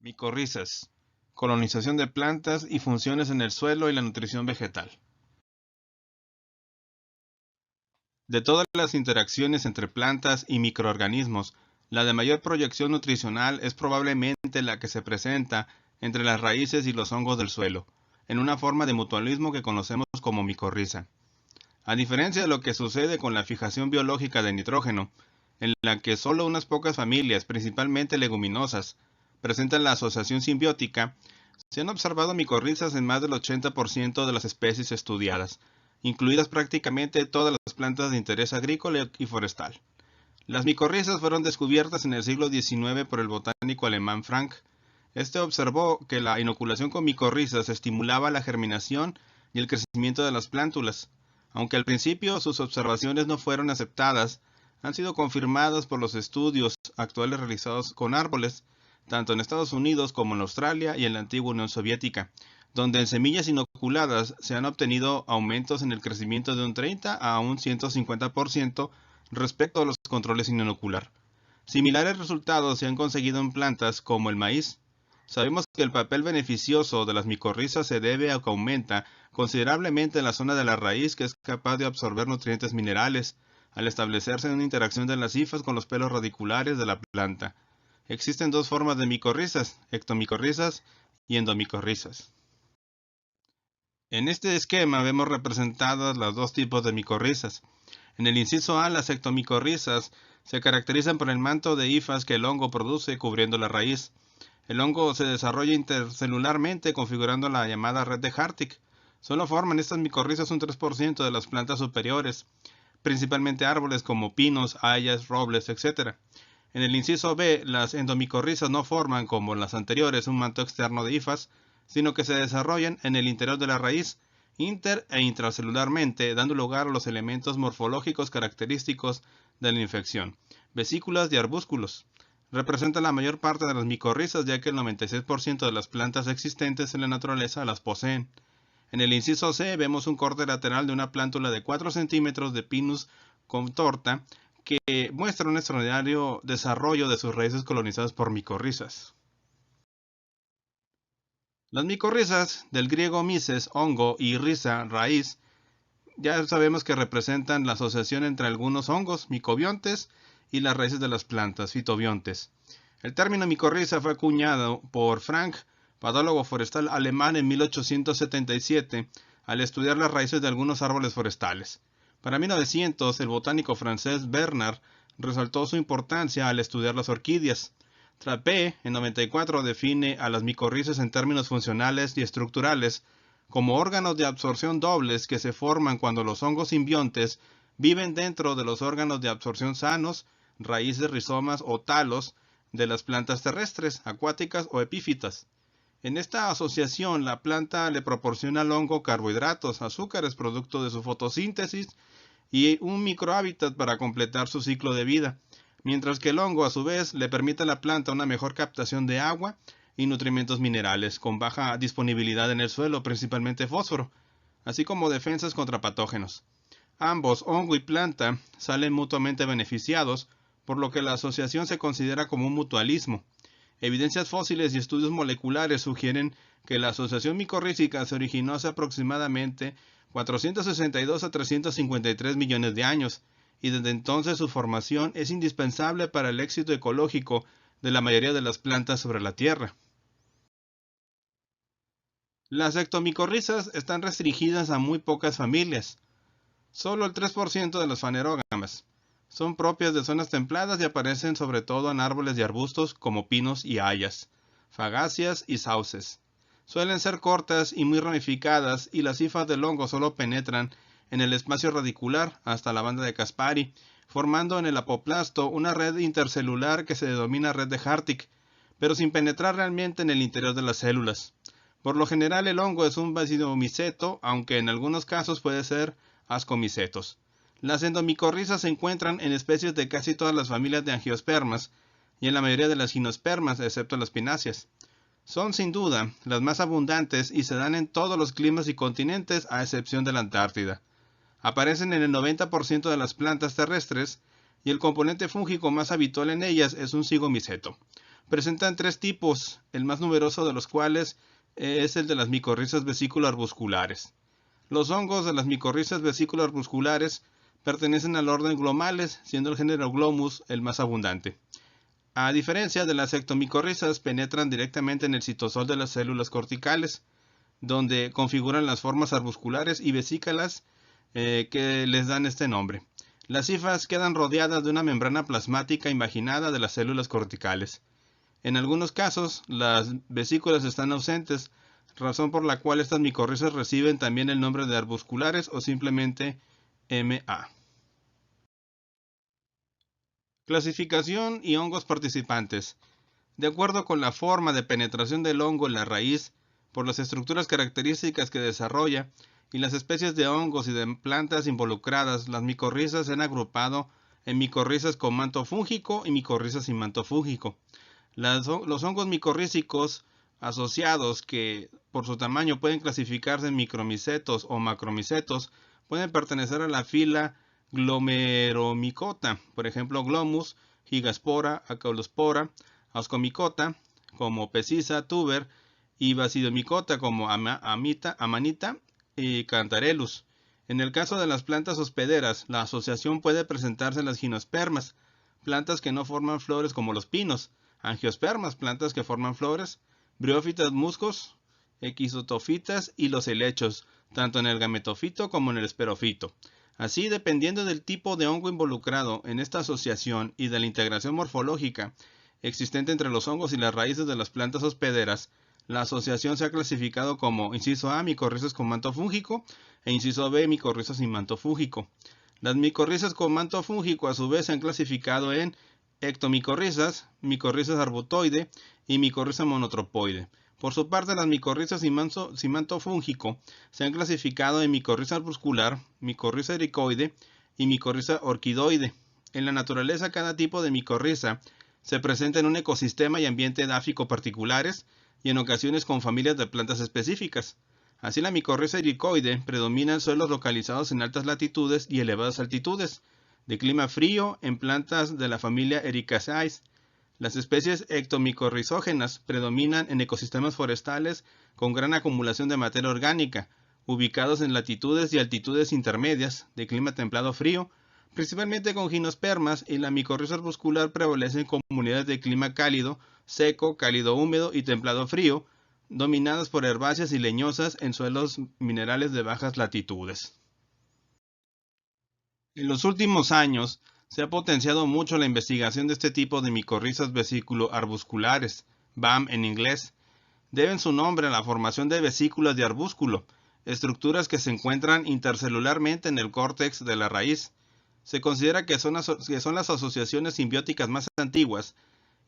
Micorrizas, colonización de plantas y funciones en el suelo y la nutrición vegetal. De todas las interacciones entre plantas y microorganismos, la de mayor proyección nutricional es probablemente la que se presenta entre las raíces y los hongos del suelo, en una forma de mutualismo que conocemos como micorriza. A diferencia de lo que sucede con la fijación biológica de nitrógeno, en la que solo unas pocas familias, principalmente leguminosas, presentan la asociación simbiótica, se han observado micorrizas en más del 80% de las especies estudiadas, incluidas prácticamente todas las plantas de interés agrícola y forestal. Las micorrizas fueron descubiertas en el siglo XIX por el botánico alemán Frank. Este observó que la inoculación con micorrizas estimulaba la germinación y el crecimiento de las plántulas. Aunque al principio sus observaciones no fueron aceptadas, han sido confirmadas por los estudios actuales realizados con árboles, tanto en Estados Unidos como en Australia y en la antigua Unión Soviética, donde en semillas inoculadas se han obtenido aumentos en el crecimiento de un 30 a un 150% respecto a los controles sin inocular. Similares resultados se han conseguido en plantas como el maíz. Sabemos que el papel beneficioso de las micorrizas se debe a que aumenta considerablemente la zona de la raíz que es capaz de absorber nutrientes minerales, al establecerse una interacción de las hifas con los pelos radiculares de la planta. Existen dos formas de micorrizas, ectomicorrizas y endomicorrizas. En este esquema vemos representadas los dos tipos de micorrizas. En el inciso A, las ectomicorrizas se caracterizan por el manto de hifas que el hongo produce cubriendo la raíz. El hongo se desarrolla intercelularmente configurando la llamada red de Hartig. Solo forman estas micorrizas un 3% de las plantas superiores, principalmente árboles como pinos, hayas, robles, etc. En el inciso B, las endomicorrizas no forman, como las anteriores, un manto externo de hifas, sino que se desarrollan en el interior de la raíz, inter e intracelularmente, dando lugar a los elementos morfológicos característicos de la infección, vesículas y arbúsculos. Representan la mayor parte de las micorrizas, ya que el 96% de las plantas existentes en la naturaleza las poseen. En el inciso C vemos un corte lateral de una plántula de 4 centímetros de Pinus contorta, que muestra un extraordinario desarrollo de sus raíces colonizadas por micorrizas. Las micorrizas, del griego myces, hongo, y riza, raíz, ya sabemos que representan la asociación entre algunos hongos, micobiontes, y las raíces de las plantas, fitobiontes. El término micorriza fue acuñado por Frank, patólogo forestal alemán, en 1877, al estudiar las raíces de algunos árboles forestales. Para 1900, el botánico francés Bernard resaltó su importancia al estudiar las orquídeas. Trappé, en 94, define a las micorrizas en términos funcionales y estructurales como órganos de absorción dobles que se forman cuando los hongos simbiontes viven dentro de los órganos de absorción sanos, raíces, rizomas o talos de las plantas terrestres, acuáticas o epífitas. En esta asociación, la planta le proporciona al hongo carbohidratos, azúcares producto de su fotosíntesis y un microhábitat para completar su ciclo de vida, mientras que el hongo a su vez le permite a la planta una mejor captación de agua y nutrimentos minerales con baja disponibilidad en el suelo, principalmente fósforo, así como defensas contra patógenos. Ambos, hongo y planta, salen mutuamente beneficiados, por lo que la asociación se considera como un mutualismo. Evidencias fósiles y estudios moleculares sugieren que la asociación micorrízica se originó hace aproximadamente 462 a 353 millones de años, y desde entonces su formación es indispensable para el éxito ecológico de la mayoría de las plantas sobre la Tierra. Las ectomicorrizas están restringidas a muy pocas familias. Solo el 3% de las fanerógamas son propias de zonas templadas y aparecen sobre todo en árboles y arbustos como pinos y hayas, fagáceas y sauces. Suelen ser cortas y muy ramificadas, y las hifas del hongo solo penetran en el espacio radicular hasta la banda de Caspari, formando en el apoplasto una red intercelular que se denomina red de Hartig, pero sin penetrar realmente en el interior de las células. Por lo general el hongo es un basidomiceto, aunque en algunos casos puede ser ascomicetos. Las endomicorrizas se encuentran en especies de casi todas las familias de angiospermas y en la mayoría de las gimnospermas, excepto las pináceas. Son sin duda las más abundantes y se dan en todos los climas y continentes a excepción de la Antártida. Aparecen en el 90% de las plantas terrestres y el componente fúngico más habitual en ellas es un zigomiceto. Presentan tres tipos, el más numeroso de los cuales es el de las micorrizas vesículo-arbusculares. Los hongos de las micorrizas vesículo-arbusculares pertenecen al orden Glomales, siendo el género Glomus el más abundante. A diferencia de las ectomicorrizas, penetran directamente en el citosol de las células corticales, donde configuran las formas arbusculares y vesículas que les dan este nombre. Las hifas quedan rodeadas de una membrana plasmática imaginada de las células corticales. En algunos casos, las vesículas están ausentes, razón por la cual estas micorrizas reciben también el nombre de arbusculares o simplemente MA. Clasificación y hongos participantes. De acuerdo con la forma de penetración del hongo en la raíz, por las estructuras características que desarrolla y las especies de hongos y de plantas involucradas, las micorrizas se han agrupado en micorrizas con manto fúngico y micorrizas sin manto fúngico. Los hongos micorrízicos asociados, que por su tamaño pueden clasificarse en micromicetos o macromicetos, pueden pertenecer a la fila Glomeromicota, por ejemplo Glomus, Gigaspora, Acaulospora, Ascomicota, como Pecisa, Tuber, y Basidiomicota, como Amanita y Cantarellus. En el caso de las plantas hospederas, la asociación puede presentarse en las gimnospermas, plantas que no forman flores como los pinos, angiospermas, plantas que forman flores, briófitas muscos, equisotofitas y los helechos, tanto en el gametofito como en el esporofito. Así, dependiendo del tipo de hongo involucrado en esta asociación y de la integración morfológica existente entre los hongos y las raíces de las plantas hospederas, la asociación se ha clasificado como inciso A, micorrizas con manto fúngico, e inciso B, micorrizas sin manto fúngico. Las micorrizas con manto fúngico a su vez se han clasificado en ectomicorrizas, micorrizas arbutoide y micorriza monotropoide. Por su parte, las micorrizas sin manto fúngico se han clasificado en micorriza arbuscular, micorriza ericoide y micorriza orquidoide. En la naturaleza, cada tipo de micorriza se presenta en un ecosistema y ambiente edáfico particulares y en ocasiones con familias de plantas específicas. Así, la micorriza ericoide predomina en suelos localizados en altas latitudes y elevadas altitudes, de clima frío, en plantas de la familia Ericaceae. Las especies ectomicorrizógenas predominan en ecosistemas forestales con gran acumulación de materia orgánica, ubicados en latitudes y altitudes intermedias, de clima templado-frío, principalmente con gimnospermas, y la micorriza arbuscular prevalece en comunidades de clima cálido, seco, cálido-húmedo y templado-frío, dominadas por herbáceas y leñosas en suelos minerales de bajas latitudes. En los últimos años, se ha potenciado mucho la investigación de este tipo de micorrizas vesículo-arbusculares, BAM en inglés. Deben su nombre a la formación de vesículas de arbúsculo, estructuras que se encuentran intercelularmente en el córtex de la raíz. Se considera que son las asociaciones simbióticas más antiguas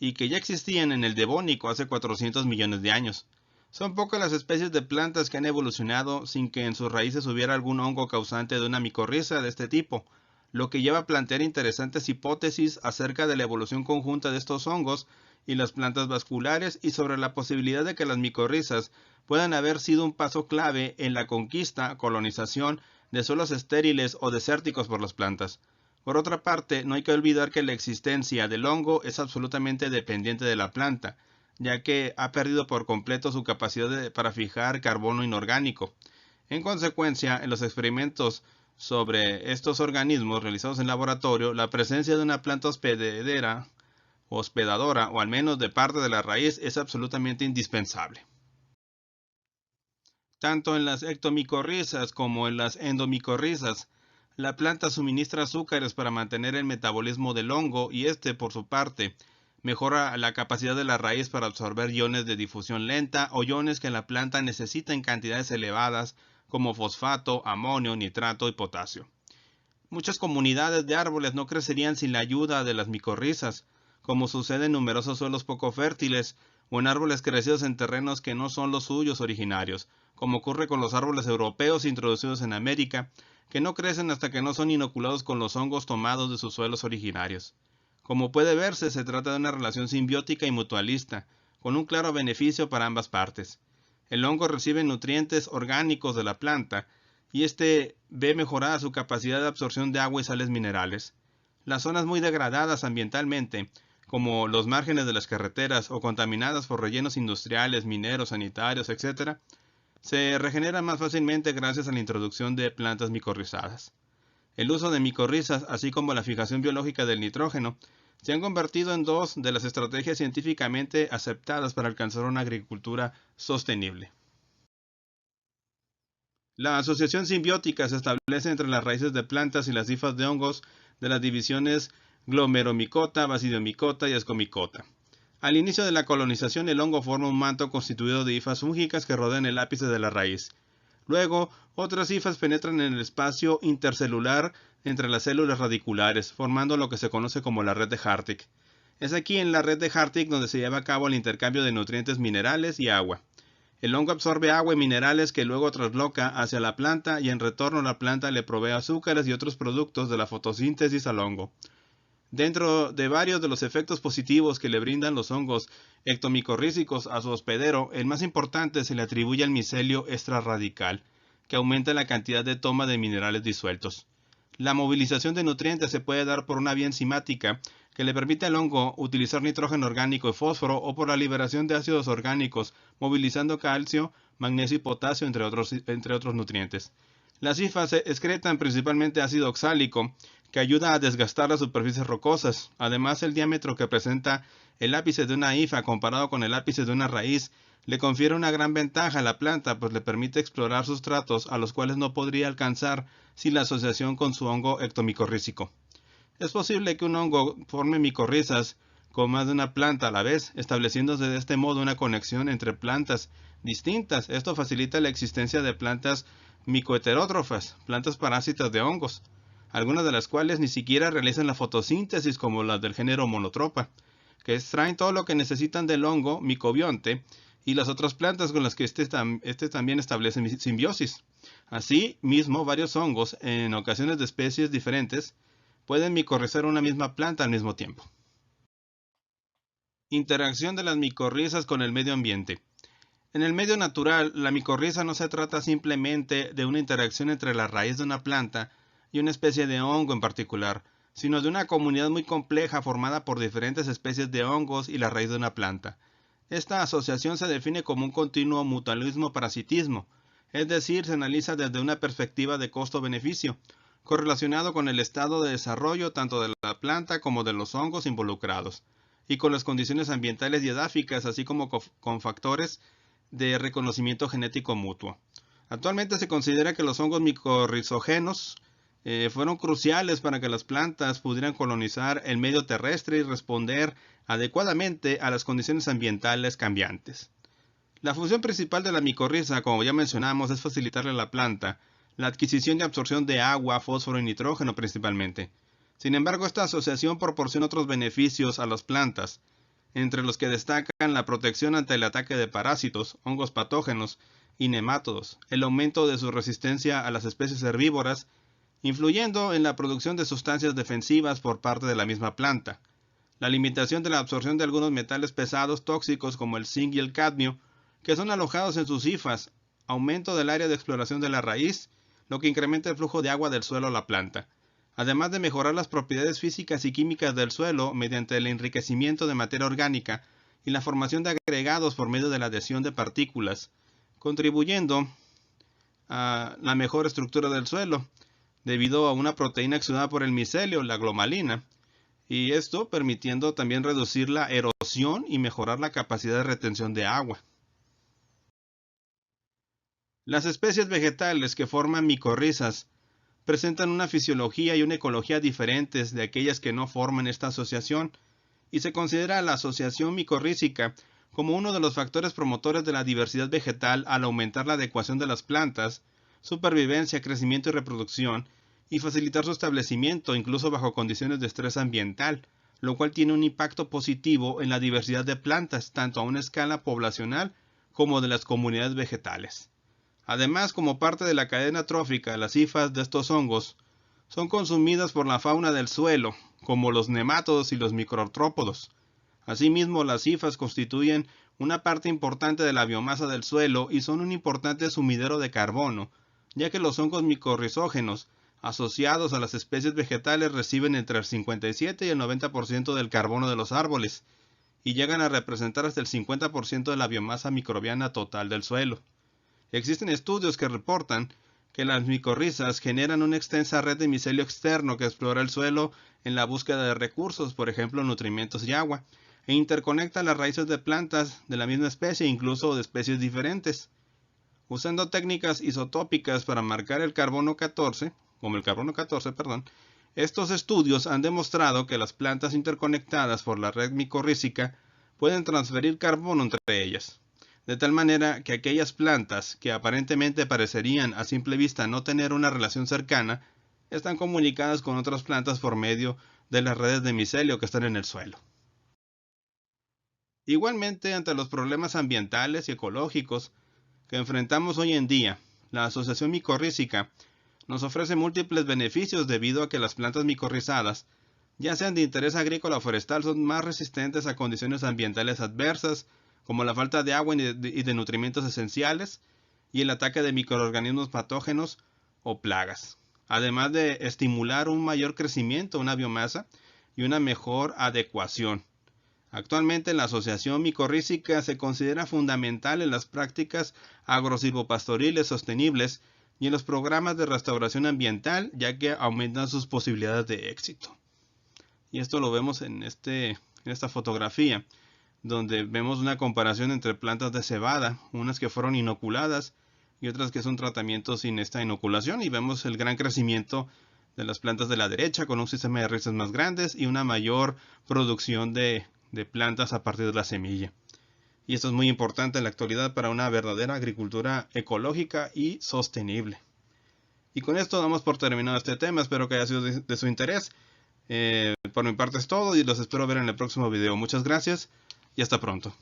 y que ya existían en el Devónico hace 400 millones de años. Son pocas las especies de plantas que han evolucionado sin que en sus raíces hubiera algún hongo causante de una micorriza de este tipo, lo que lleva a plantear interesantes hipótesis acerca de la evolución conjunta de estos hongos y las plantas vasculares y sobre la posibilidad de que las micorrizas puedan haber sido un paso clave en la conquista, colonización de suelos estériles o desérticos por las plantas. Por otra parte, no hay que olvidar que la existencia del hongo es absolutamente dependiente de la planta, ya que ha perdido por completo su capacidad para fijar carbono inorgánico. En consecuencia, en los experimentos sobre estos organismos realizados en laboratorio, la presencia de una planta hospedadora o al menos de parte de la raíz es absolutamente indispensable. Tanto en las ectomicorrizas como en las endomicorrizas, la planta suministra azúcares para mantener el metabolismo del hongo y este, por su parte, mejora la capacidad de la raíz para absorber iones de difusión lenta o iones que la planta necesita en cantidades elevadas como fosfato, amonio, nitrato y potasio. Muchas comunidades de árboles no crecerían sin la ayuda de las micorrizas, como sucede en numerosos suelos poco fértiles o en árboles crecidos en terrenos que no son los suyos originarios, como ocurre con los árboles europeos introducidos en América, que no crecen hasta que no son inoculados con los hongos tomados de sus suelos originarios. Como puede verse, se trata de una relación simbiótica y mutualista, con un claro beneficio para ambas partes. El hongo recibe nutrientes orgánicos de la planta, y este ve mejorada su capacidad de absorción de agua y sales minerales. Las zonas muy degradadas ambientalmente como los márgenes de las carreteras o contaminadas por rellenos industriales, mineros, sanitarios, etc., se regeneran más fácilmente gracias a la introducción de plantas micorrizadas. El uso de micorrizas, así como la fijación biológica del nitrógeno, se han convertido en dos de las estrategias científicamente aceptadas para alcanzar una agricultura sostenible. La asociación simbiótica se establece entre las raíces de plantas y las hifas de hongos de las divisiones Glomeromicota, Basidiomicota y Ascomicota. Al inicio de la colonización, el hongo forma un manto constituido de hifas fúngicas que rodean el ápice de la raíz. Luego, otras hifas penetran en el espacio intercelular entre las células radiculares, formando lo que se conoce como la red de Hartig. Es aquí en la red de Hartig donde se lleva a cabo el intercambio de nutrientes minerales y agua. El hongo absorbe agua y minerales que luego trasloca hacia la planta y en retorno la planta le provee azúcares y otros productos de la fotosíntesis al hongo. Dentro de varios de los efectos positivos que le brindan los hongos ectomicorrízicos a su hospedero, el más importante se le atribuye al micelio extrarradical, que aumenta la cantidad de toma de minerales disueltos. La movilización de nutrientes se puede dar por una vía enzimática que le permite al hongo utilizar nitrógeno orgánico y fósforo o por la liberación de ácidos orgánicos, movilizando calcio, magnesio y potasio, entre otros nutrientes. Las hifas excretan principalmente ácido oxálico, que ayuda a desgastar las superficies rocosas. Además, el diámetro que presenta el ápice de una hifa comparado con el ápice de una raíz le confiere una gran ventaja a la planta, pues le permite explorar sustratos a los cuales no podría alcanzar sin la asociación con su hongo ectomicorrízico. Es posible que un hongo forme micorrizas con más de una planta a la vez, estableciéndose de este modo una conexión entre plantas distintas. Esto facilita la existencia de plantas micoheterótrofas, plantas parásitas de hongos, algunas de las cuales ni siquiera realizan la fotosíntesis como las del género Monotropa, que extraen todo lo que necesitan del hongo micobionte y las otras plantas con las que este también establece simbiosis. Así mismo, varios hongos, en ocasiones de especies diferentes, pueden micorrizar una misma planta al mismo tiempo. Interacción de las micorrizas con el medio ambiente. En el medio natural, la micorriza no se trata simplemente de una interacción entre la raíz de una planta y una especie de hongo en particular, sino de una comunidad muy compleja formada por diferentes especies de hongos y la raíz de una planta. Esta asociación se define como un continuo mutualismo-parasitismo, es decir, se analiza desde una perspectiva de costo-beneficio, correlacionado con el estado de desarrollo tanto de la planta como de los hongos involucrados, y con las condiciones ambientales y edáficas, así como con factores de reconocimiento genético mutuo. Actualmente se considera que los hongos micorrizógenos fueron cruciales para que las plantas pudieran colonizar el medio terrestre y responder adecuadamente a las condiciones ambientales cambiantes. La función principal de la micorriza, como ya mencionamos, es facilitarle a la planta la adquisición y absorción de agua, fósforo y nitrógeno principalmente. Sin embargo, esta asociación proporciona otros beneficios a las plantas, entre los que destacan la protección ante el ataque de parásitos, hongos patógenos y nemátodos, el aumento de su resistencia a las especies herbívoras, influyendo en la producción de sustancias defensivas por parte de la misma planta, la limitación de la absorción de algunos metales pesados tóxicos como el zinc y el cadmio, que son alojados en sus hifas, aumento del área de exploración de la raíz, lo que incrementa el flujo de agua del suelo a la planta, además de mejorar las propiedades físicas y químicas del suelo mediante el enriquecimiento de materia orgánica y la formación de agregados por medio de la adhesión de partículas, contribuyendo a la mejor estructura del suelo, debido a una proteína exudada por el micelio, la glomalina, y esto permitiendo también reducir la erosión y mejorar la capacidad de retención de agua. Las especies vegetales que forman micorrizas presentan una fisiología y una ecología diferentes de aquellas que no forman esta asociación, y se considera la asociación micorrízica como uno de los factores promotores de la diversidad vegetal al aumentar la adecuación de las plantas, supervivencia, crecimiento y reproducción, y facilitar su establecimiento incluso bajo condiciones de estrés ambiental, lo cual tiene un impacto positivo en la diversidad de plantas, tanto a una escala poblacional como de las comunidades vegetales. Además, como parte de la cadena trófica, las hifas de estos hongos son consumidas por la fauna del suelo, como los nemátodos y los microartrópodos. Asimismo, las hifas constituyen una parte importante de la biomasa del suelo y son un importante sumidero de carbono, ya que los hongos micorrizógenos asociados a las especies vegetales reciben entre el 57 y el 90% del carbono de los árboles y llegan a representar hasta el 50% de la biomasa microbiana total del suelo. Existen estudios que reportan que las micorrizas generan una extensa red de micelio externo que explora el suelo en la búsqueda de recursos, por ejemplo nutrimentos y agua, e interconecta las raíces de plantas de la misma especie, incluso de especies diferentes. Usando técnicas isotópicas para marcar el carbono 14, estos estudios han demostrado que las plantas interconectadas por la red micorrízica pueden transferir carbono entre ellas, de tal manera que aquellas plantas que aparentemente parecerían a simple vista no tener una relación cercana, están comunicadas con otras plantas por medio de las redes de micelio que están en el suelo. Igualmente, ante los problemas ambientales y ecológicos que enfrentamos hoy en día, la asociación micorrízica nos ofrece múltiples beneficios debido a que las plantas micorrizadas, ya sean de interés agrícola o forestal, son más resistentes a condiciones ambientales adversas, como la falta de agua y de nutrimentos esenciales, y el ataque de microorganismos patógenos o plagas, además de estimular un mayor crecimiento, una biomasa y una mejor adecuación. Actualmente la asociación micorrízica se considera fundamental en las prácticas agrosilvopastoriles sostenibles y en los programas de restauración ambiental, ya que aumentan sus posibilidades de éxito. Y esto lo vemos en esta fotografía, donde vemos una comparación entre plantas de cebada, unas que fueron inoculadas y otras que son tratamientos sin esta inoculación, y vemos el gran crecimiento de las plantas de la derecha con un sistema de raíces más grandes y una mayor producción de plantas a partir de la semilla. Y esto es muy importante en la actualidad para una verdadera agricultura ecológica y sostenible. Y con esto damos por terminado este tema. Espero que haya sido de su interés. Por mi parte es todo y los espero ver en el próximo video. Muchas gracias y hasta pronto.